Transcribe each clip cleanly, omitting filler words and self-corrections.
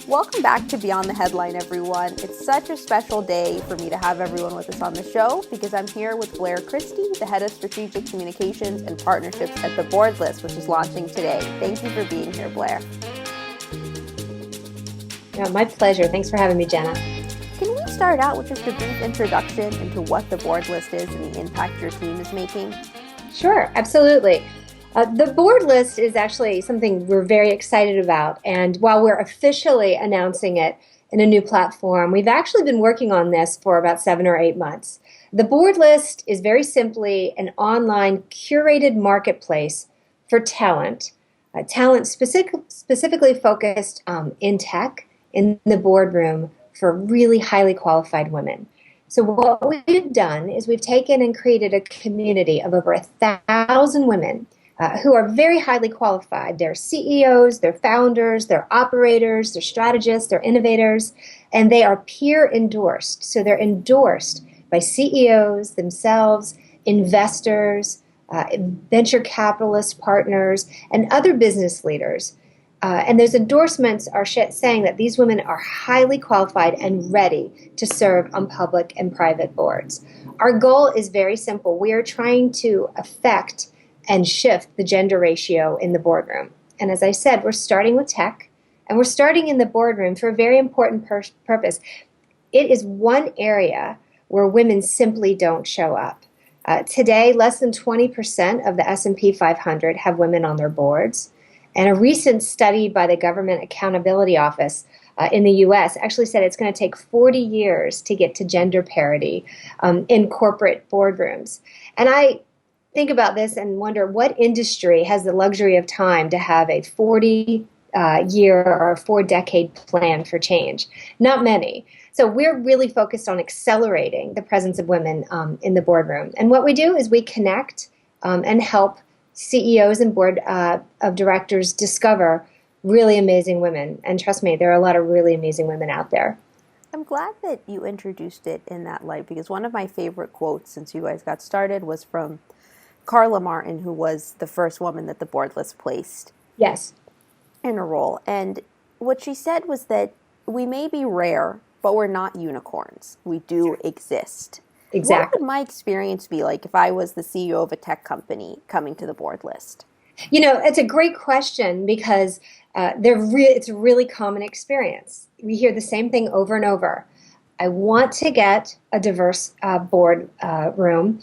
Welcome back to Beyond the Headline, everyone. It's such a special day for me to have everyone with us on the show because I'm here with Blair Christie, the head of strategic communications and partnerships at theBoardlist, which is launching today. Thank you for being here, Blair. Yeah, my pleasure. Thanks for having me, Jenna. Can we start out with just a brief introduction into what theBoardlist is and the impact your team is making? Sure, absolutely. The board list is actually something we're very excited about. And while we're officially announcing it in a new platform, we've actually been working on this for about 7 or 8 months. The board list is very simply an online curated marketplace for talent, specifically focused in tech, in the boardroom for really highly qualified women. So what we've done is we've taken and created a community of over 1,000 women who are very highly qualified. They're CEOs, they're founders, they're operators, they're strategists, they're innovators, and they are peer endorsed. So they're endorsed by CEOs themselves, investors, venture capitalist partners, and other business leaders. And those endorsements are saying that these women are highly qualified and ready to serve on public and private boards. Our goal is very simple. We are trying to affect and shift the gender ratio in the boardroom. And as I said, we're starting with tech, and we're starting in the boardroom for a very important purpose. It is one area where women simply don't show up. Today, less than 20% of the S&P 500 have women on their boards. And a recent study by the Government Accountability Office in the U.S. actually said it's going to take 40 years to get to gender parity in corporate boardrooms. And I think about this and wonder what industry has the luxury of time to have a 40-year or 4-decade plan for change. Not many. So we're really focused on accelerating the presence of women in the boardroom. And what we do is we connect and help CEOs and board of directors discover really amazing women. And trust me, there are a lot of really amazing women out there. I'm glad that you introduced it in that light because one of my favorite quotes since you guys got started was from Karla Martin, who was the first woman that the board list placed Yes. in a role. And what she said was that we may be rare, but we're not unicorns. We do exist. Exactly. What would my experience be like if I was the CEO of a tech company coming to the board list? You know, it's a great question because it's a really common experience. We hear the same thing over and over. I want to get a diverse board room.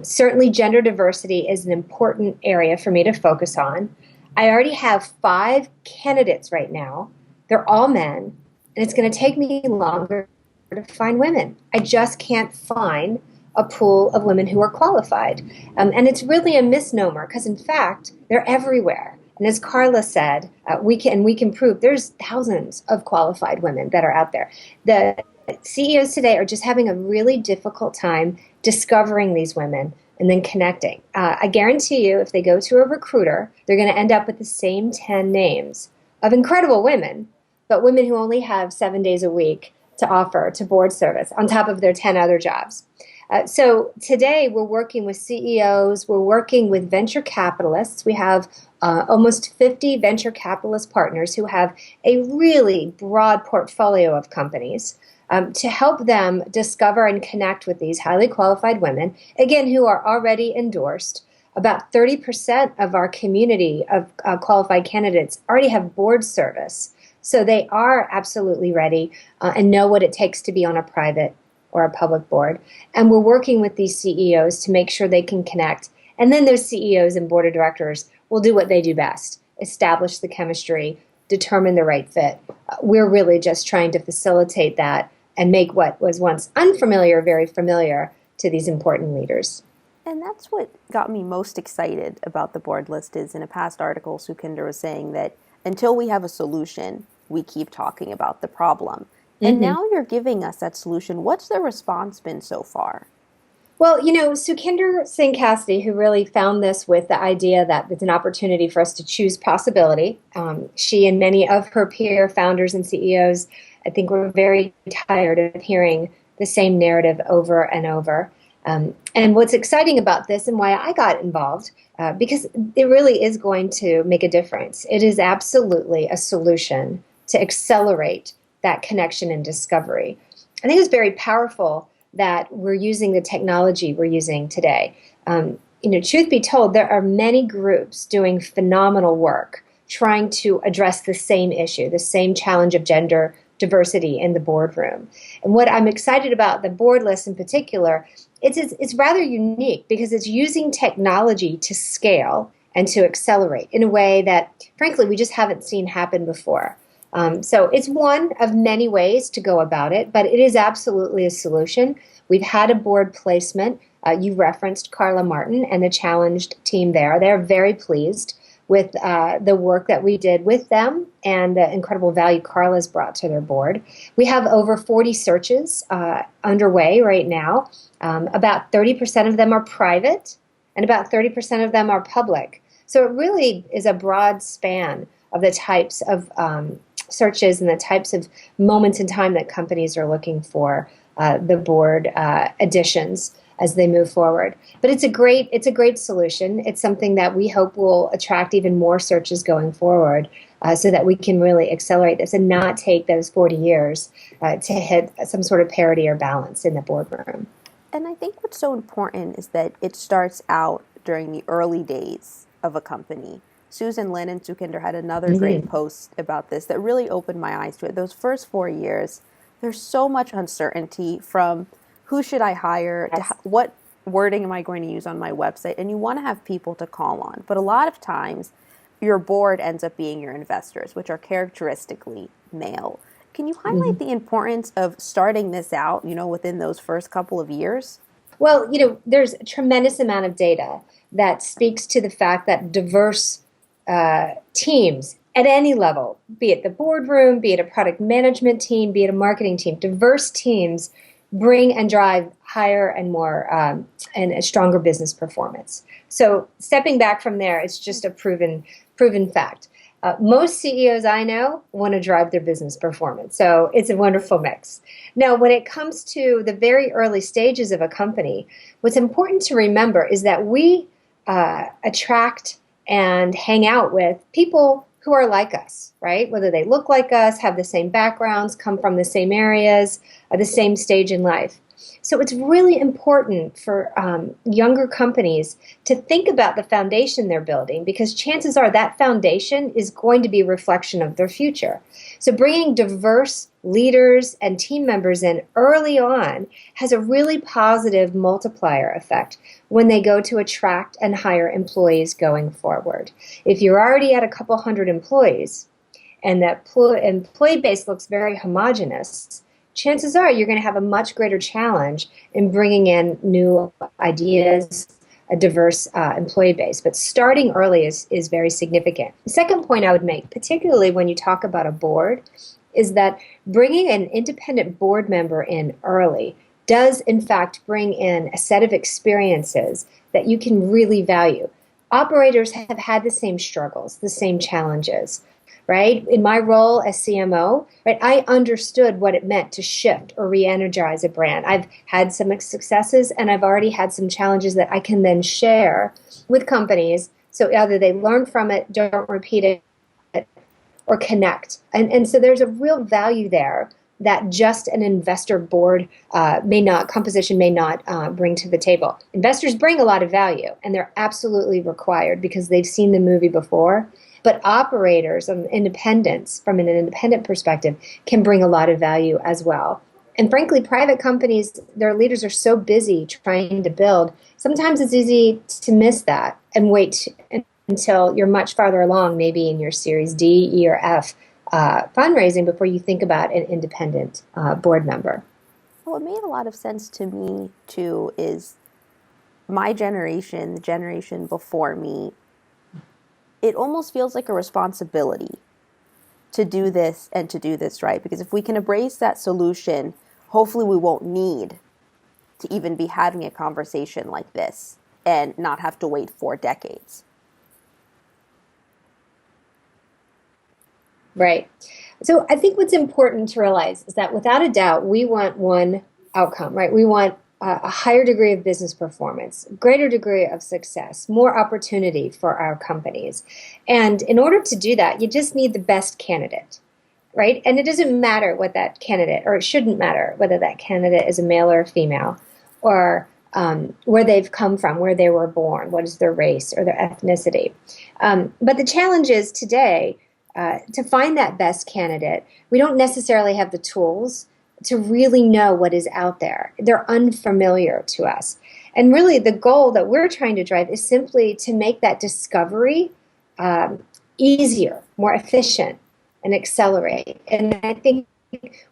Certainly gender diversity is an important area for me to focus on. I already have 5 candidates right now. They're all men, and it's going to take me longer to find women. I just can't find a pool of women who are qualified. And it's really a misnomer because, in fact, they're everywhere. And as Karla said, we can prove there's thousands of qualified women that are out there. The CEOs today are just having a really difficult time discovering these women and then connecting. I guarantee you, if they go to a recruiter, they're going to end up with the same 10 names of incredible women, but women who only have 7 days a week to offer to board service on top of their 10 other jobs. So today we're working with CEOs, we're working with venture capitalists. We have almost 50 venture capitalist partners who have a really broad portfolio of companies to help them discover and connect with these highly qualified women, again, who are already endorsed. About 30% of our community of qualified candidates already have board service. So they are absolutely ready and know what it takes to be on a private or a public board. And we're working with these CEOs to make sure they can connect. And then those CEOs and board of directors will do what they do best, establish the chemistry, determine the right fit. We're really just trying to facilitate that and make what was once unfamiliar very familiar to these important leaders. And that's what got me most excited about the board list is in a past article, Sukhinder was saying that until we have a solution, we keep talking about the problem. And now you're giving us that solution. What's the response been so far? Well, you know, Sukhinder Singh Cassidy, who really found this with the idea that it's an opportunity for us to choose possibility. She and many of her peer founders and CEOs, I think, were very tired of hearing the same narrative over and over. And what's exciting about this and why I got involved, because it really is going to make a difference. It is absolutely a solution to accelerate that connection and discovery. I think it's very powerful that we're using the technology we're using today. Truth be told, there are many groups doing phenomenal work trying to address the same issue, the same challenge of gender diversity in the boardroom. And what I'm excited about the board list in particular, it's rather unique because it's using technology to scale and to accelerate in a way that, frankly, we just haven't seen happen before. So it's one of many ways to go about it, but it is absolutely a solution. We've had a board placement. You referenced Karla Martin and the challenged team there. They're very pleased with the work that we did with them and the incredible value Karla's brought to their board. We have over 40 searches underway right now. About 30% of them are private and about 30% of them are public. So it really is a broad span of the types of searches and the types of moments in time that companies are looking for the board additions as they move forward. But it's a great solution. It's something that we hope will attract even more searches going forward so that we can really accelerate this and not take those 40 years to hit some sort of parity or balance in the boardroom. And I think what's so important is that it starts out during the early days of a company. Susan Lin and Sukhinder had another great post about this that really opened my eyes to it. Those first 4 years, there's so much uncertainty from who should I hire, to what wording am I going to use on my website, and you want to have people to call on. But a lot of times, your board ends up being your investors, which are characteristically male. Can you highlight the importance of starting this out, within those first couple of years? Well, there's a tremendous amount of data that speaks to the fact that diverse teams at any level, be it the boardroom, be it a product management team, be it a marketing team, diverse teams bring and drive higher and more and a stronger business performance. So stepping back from there, it's just a proven fact. Most CEOs I know want to drive their business performance. So it's a wonderful mix. Now, when it comes to the very early stages of a company, what's important to remember is that we attract and hang out with people who are like us, right? Whether they look like us, have the same backgrounds, come from the same areas, the same stage in life. So it's really important for younger companies to think about the foundation they're building because chances are that foundation is going to be a reflection of their future. So bringing diverse leaders and team members in early on has a really positive multiplier effect when they go to attract and hire employees going forward. If you're already at a couple hundred employees and that employee base looks very homogenous, chances are you're going to have a much greater challenge in bringing in new ideas, a diverse employee base. But starting early is very significant. The second point I would make, particularly when you talk about a board, is that bringing an independent board member in early does, in fact, bring in a set of experiences that you can really value. Operators have had the same struggles, the same challenges. Right? In my role as CMO, right, I understood what it meant to shift or re-energize a brand. I've had some successes and I've already had some challenges that I can then share with companies so either they learn from it, don't repeat it, or connect. And so there's a real value there that just an investor board composition may not bring to the table. Investors bring a lot of value and they're absolutely required because they've seen the movie before. But operators and independents, from an independent perspective, can bring a lot of value as well. And frankly, private companies, their leaders are so busy trying to build, sometimes it's easy to miss that and wait until you're much farther along, maybe in your Series D, E, or F fundraising before you think about an independent board member. Well, it made a lot of sense to me, too, is my generation, the generation before me, it almost feels like a responsibility to do this and to do this right. Because if we can embrace that solution, hopefully we won't need to even be having a conversation like this and not have to wait 4 decades. Right. So I think what's important to realize is that without a doubt, we want one outcome, right? We want a higher degree of business performance, greater degree of success, more opportunity for our companies. And in order to do that, you just need the best candidate. right? And it doesn't matter what that candidate, or it shouldn't matter whether that candidate is a male or a female, or where they've come from, where they were born, what is their race or their ethnicity. But the challenge is today, to find that best candidate, we don't necessarily have the tools to really know what is out there. They're unfamiliar to us. And really the goal that we're trying to drive is simply to make that discovery easier, more efficient, and accelerate. And I think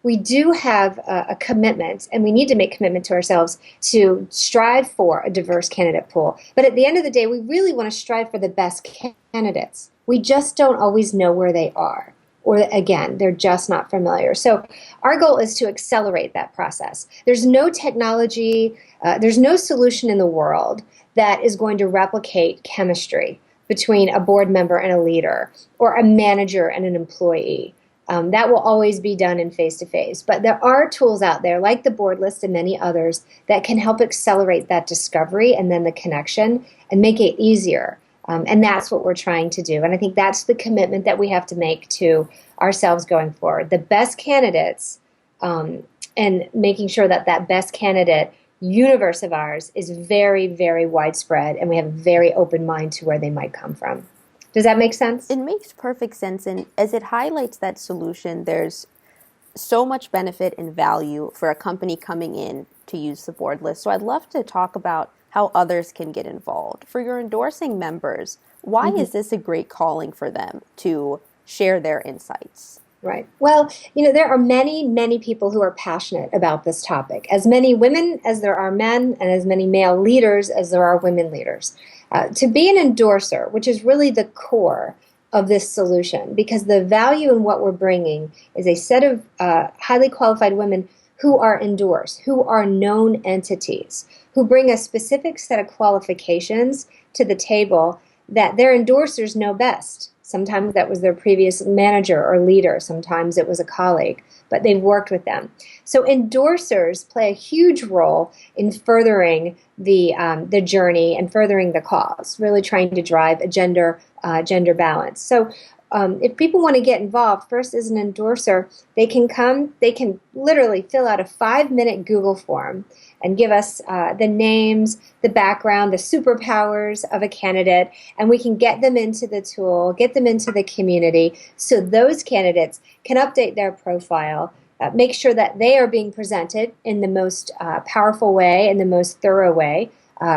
we do have a commitment, and we need to make commitment to ourselves to strive for a diverse candidate pool. But at the end of the day, we really want to strive for the best candidates. We just don't always know where they are. Or again, they're just not familiar. So our goal is to accelerate that process. There's no technology, there's no solution in the world that is going to replicate chemistry between a board member and a leader, or a manager and an employee. That will always be done in face-to-face. But there are tools out there, like the Boardlist and many others, that can help accelerate that discovery and then the connection and make it easier. And that's what we're trying to do. And I think that's the commitment that we have to make to ourselves going forward. The best candidates, and making sure that that best candidate universe of ours is very, very widespread, and we have a very open mind to where they might come from. Does that make sense? It makes perfect sense. And as it highlights that solution, there's so much benefit and value for a company coming in to use the board list. So I'd love to talk about how others can get involved. For your endorsing members, why is this a great calling for them to share their insights? Right. Well, there are many, many people who are passionate about this topic. As many women as there are men, and as many male leaders as there are women leaders. To be an endorser, which is really the core of this solution, because the value in what we're bringing is a set of highly qualified women who are endorsed, who are known entities, who bring a specific set of qualifications to the table that their endorsers know best. Sometimes that was their previous manager or leader. Sometimes it was a colleague, but they've worked with them. So endorsers play a huge role in furthering the journey and furthering the cause, really trying to drive a gender balance. So if people want to get involved, first as an endorser, they can literally fill out a 5-minute Google form and give us the names, the background, the superpowers of a candidate, and we can get them into the tool, get them into the community, so those candidates can update their profile, make sure that they are being presented in the most powerful way, in the most thorough way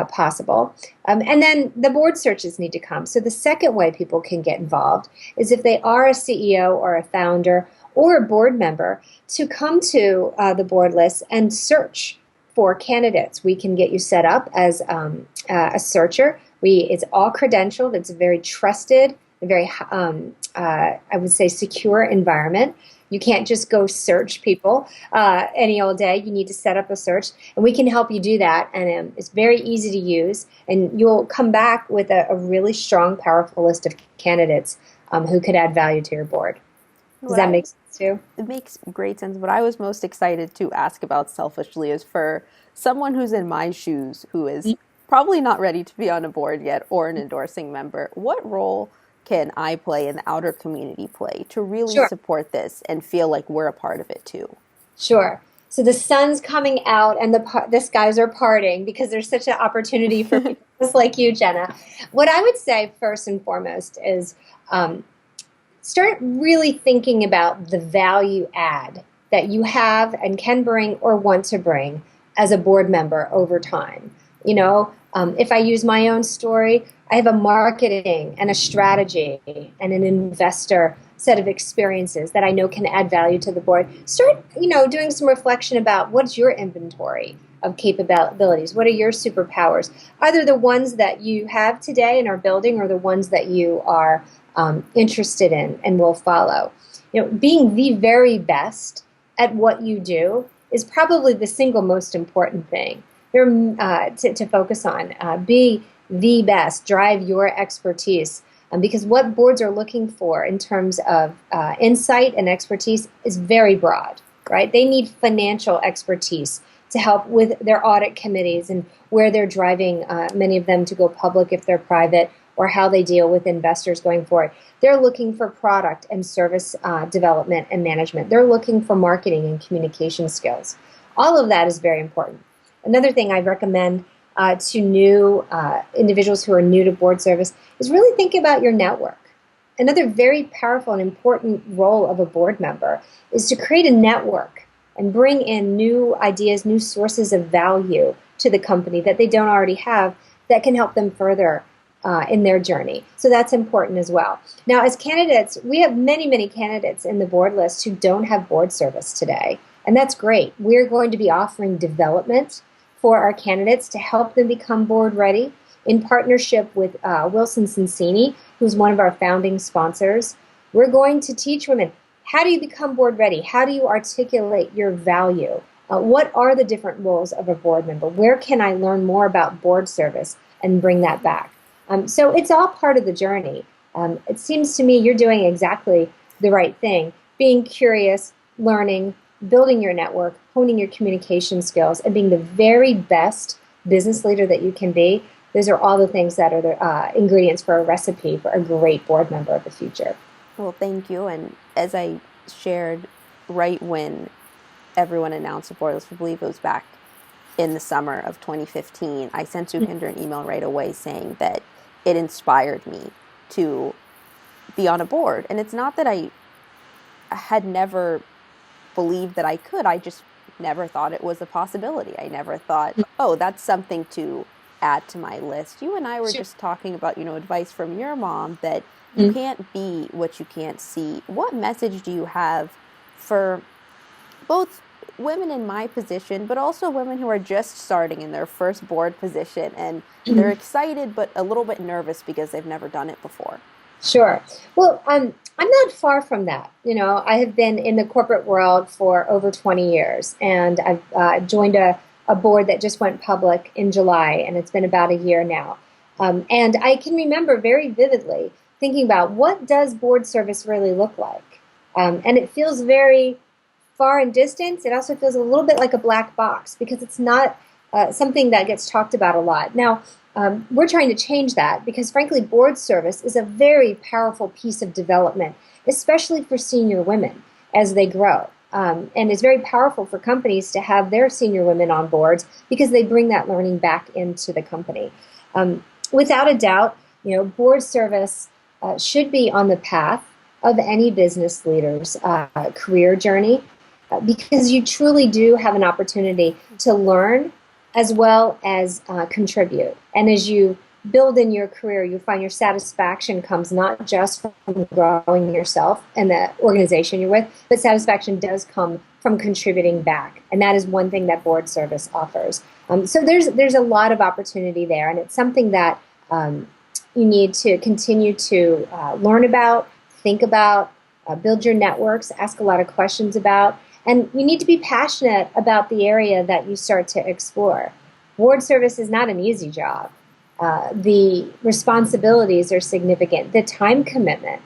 possible. And then the board searches need to come. So the second way people can get involved is if they are a CEO or a founder or a board member, to come to the board list and search for candidates. We can get you set up as a searcher. It's all credentialed. It's a very trusted, a very, I would say, secure environment. You can't just go search people any old day. You need to set up a search, and we can help you do that. And it's very easy to use, and you'll come back with a really strong, powerful list of candidates who could add value to your board. Does that make sense too? It makes great sense. What I was most excited to ask about selfishly is for someone who's in my shoes, who is probably not ready to be on a board yet or an endorsing member, what role can I play and the outer community play to really support this and feel like we're a part of it too? Sure. So the sun's coming out and the skies are parting because there's such an opportunity for people just like you, Jenna. What I would say first and foremost is start really thinking about the value add that you have and can bring or want to bring as a board member over time. If I use my own story, I have a marketing and a strategy and an investor set of experiences that I know can add value to the board. Start, doing some reflection about what's your inventory of capabilities. What are your superpowers? Either the ones that you have today and are building, or the ones that you are interested in and will follow. Being the very best at what you do is probably the single most important thing to focus on. Be the best. Drive your expertise. Because what boards are looking for in terms of insight and expertise is very broad, right? They need financial expertise to help with their audit committees and where they're driving many of them to go public if they're private, or how they deal with investors going forward. They're looking for product and service development and management. They're looking for marketing and communication skills. All of that is very important. Another thing I recommend to new individuals who are new to board service is really think about your network. Another very powerful and important role of a board member is to create a network and bring in new ideas, new sources of value to the company that they don't already have that can help them further in their journey. So that's important as well. Now, as candidates, we have many, many candidates in the board list who don't have board service today, and that's great. We're going to be offering development for our candidates to help them become board ready in partnership with Wilson Sonsini, who's one of our founding sponsors. We're going to teach women, how do you become board ready? How do you articulate your value? What are the different roles of a board member? Where can I learn more about board service and bring that back? So it's all part of the journey. It seems to me you're doing exactly the right thing, being curious, learning, building your network, honing your communication skills, and being the very best business leader that you can be. Those are all the things that are the ingredients for a recipe for a great board member of the future. Well, thank you. And as I shared right when everyone announced the board list, I believe it was back in the summer of 2015, I sent Sukhinder an email right away saying that it inspired me to be on a board. And it's not that I had never believed that I could, I just never thought it was a possibility. I never thought, oh, that's something to add to my list. You and I were just talking about, advice from your mom that you can't be what you can't see. What message do you have for both women in my position, but also women who are just starting in their first board position and they're excited but a little bit nervous because they've never done it before? Sure. Well, I'm not far from that. I have been in the corporate world for over 20 years, and I've joined a board that just went public in July, and it's been about a year now. And I can remember very vividly thinking about, what does board service really look like? And it feels very far in distance. It also feels a little bit like a black box because it's not something that gets talked about a lot. Now, we're trying to change that because, frankly, board service is a very powerful piece of development, especially for senior women as they grow. And it's very powerful for companies to have their senior women on boards because they bring that learning back into the company. Without a doubt, board service should be on the path of any business leader's career journey because you truly do have an opportunity to learn as well as contribute. And as you build in your career, you find your satisfaction comes not just from growing yourself and the organization you're with, but satisfaction does come from contributing back. And that is one thing that board service offers. So there's a lot of opportunity there, and it's something that you need to continue to learn about, think about, build your networks, ask a lot of questions about. And you need to be passionate about the area that you start to explore. Board service is not an easy job. The responsibilities are significant. The time commitment,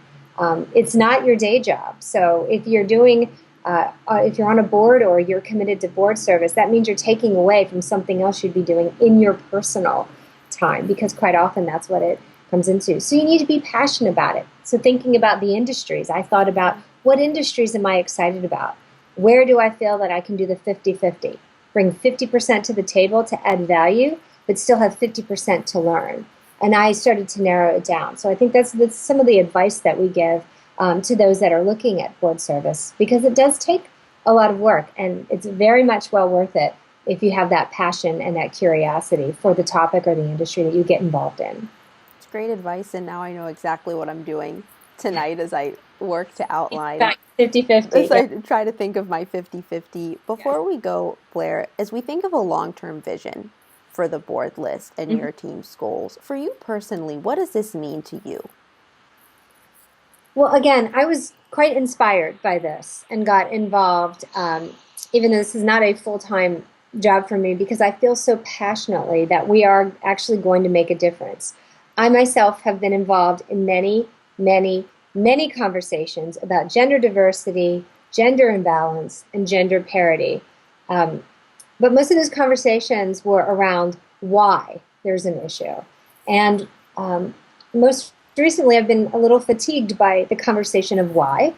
it's not your day job. So if you're if you're on a board or you're committed to board service, that means you're taking away from something else you'd be doing in your personal time, because quite often that's what it comes into. So you need to be passionate about it. So thinking about the industries, I thought about, what industries am I excited about? Where do I feel that I can do the 50-50? Bring 50% to the table to add value, but still have 50% to learn. And I started to narrow it down. So I think that's some of the advice that we give to those that are looking at board service, because it does take a lot of work, and it's very much well worth it if you have that passion and that curiosity for the topic or the industry that you get involved in. It's great advice, and now I know exactly what I'm doing tonight as I work to outline 50-50. as I try to think of my 50-50. Before we go, Blair, as we think of a long-term vision for the board list and your team's goals, for you personally, what does this mean to you? Well, again, I was quite inspired by this and got involved, even though this is not a full-time job for me, because I feel so passionately that we are actually going to make a difference. I myself have been involved in many, many, many conversations about gender diversity, gender imbalance, and gender parity. But most of those conversations were around why there's an issue. And most recently, I've been a little fatigued by the conversation of why,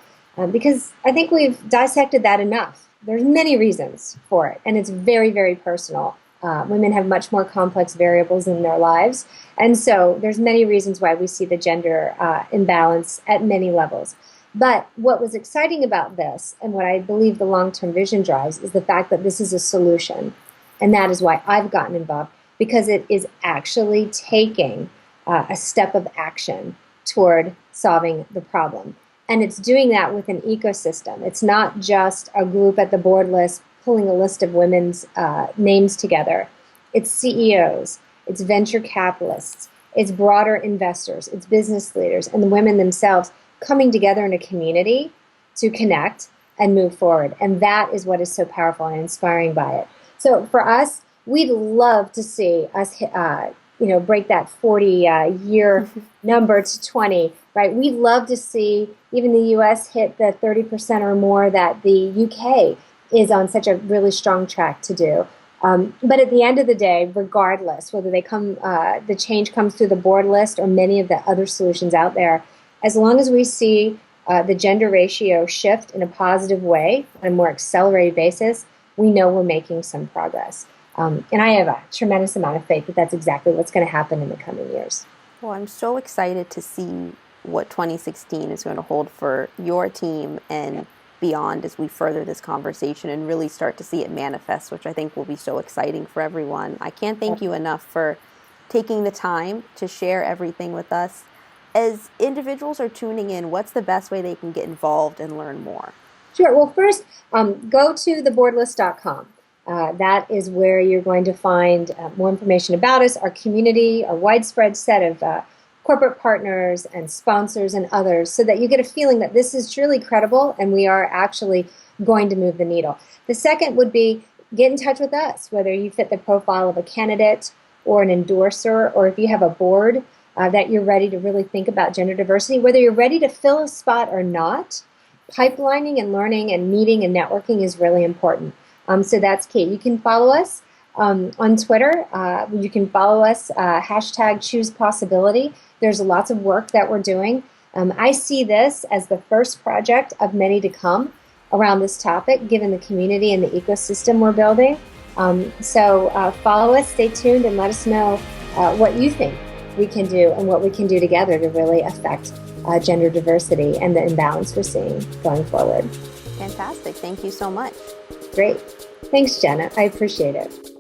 because I think we've dissected that enough. There's many reasons for it, and it's very, very personal. Women have much more complex variables in their lives, and so there's many reasons why we see the gender imbalance at many levels. But what was exciting about this, and what I believe the long-term vision drives, is the fact that this is a solution, and that is why I've gotten involved, because it is actually taking a step of action toward solving the problem. And it's doing that with an ecosystem. It's not just a group at the Boardlist pulling a list of women's names together. It's CEOs, it's venture capitalists, it's broader investors, it's business leaders, and the women themselves coming together in a community to connect and move forward. And that is what is so powerful and inspiring by it. So for us, we'd love to see us break that 40-year number to 20, right? We'd love to see even the U.S. hit the 30% or more that the U.K. is on such a really strong track to do. But at the end of the day, regardless whether the change comes through the Boardlist or many of the other solutions out there, as long as we see the gender ratio shift in a positive way on a more accelerated basis, we know we're making some progress. And I have a tremendous amount of faith that that's exactly what's going to happen in the coming years. Well, I'm so excited to see what 2016 is going to hold for your team and beyond as we further this conversation and really start to see it manifest, which I think will be so exciting for everyone. I can't thank you enough for taking the time to share everything with us. As individuals are tuning in, what's the best way they can get involved and learn more? Sure. Well, first, go to theBoardlist.com. That is where you're going to find more information about us, our community, our widespread set of corporate partners and sponsors and others, so that you get a feeling that this is truly credible and we are actually going to move the needle. The second would be get in touch with us, whether you fit the profile of a candidate or an endorser, or if you have a board that you're ready to really think about gender diversity, whether you're ready to fill a spot or not. Pipelining and learning and meeting and networking is really important. So that's key. You can follow us on Twitter. You can follow us, hashtag Choose Possibility. There's lots of work that we're doing. I see this as the first project of many to come around this topic, given the community and the ecosystem we're building. So follow us, stay tuned, and let us know what you think we can do and what we can do together to really affect gender diversity and the imbalance we're seeing going forward. Fantastic. Thank you so much. Great. Thanks, Jenna. I appreciate it.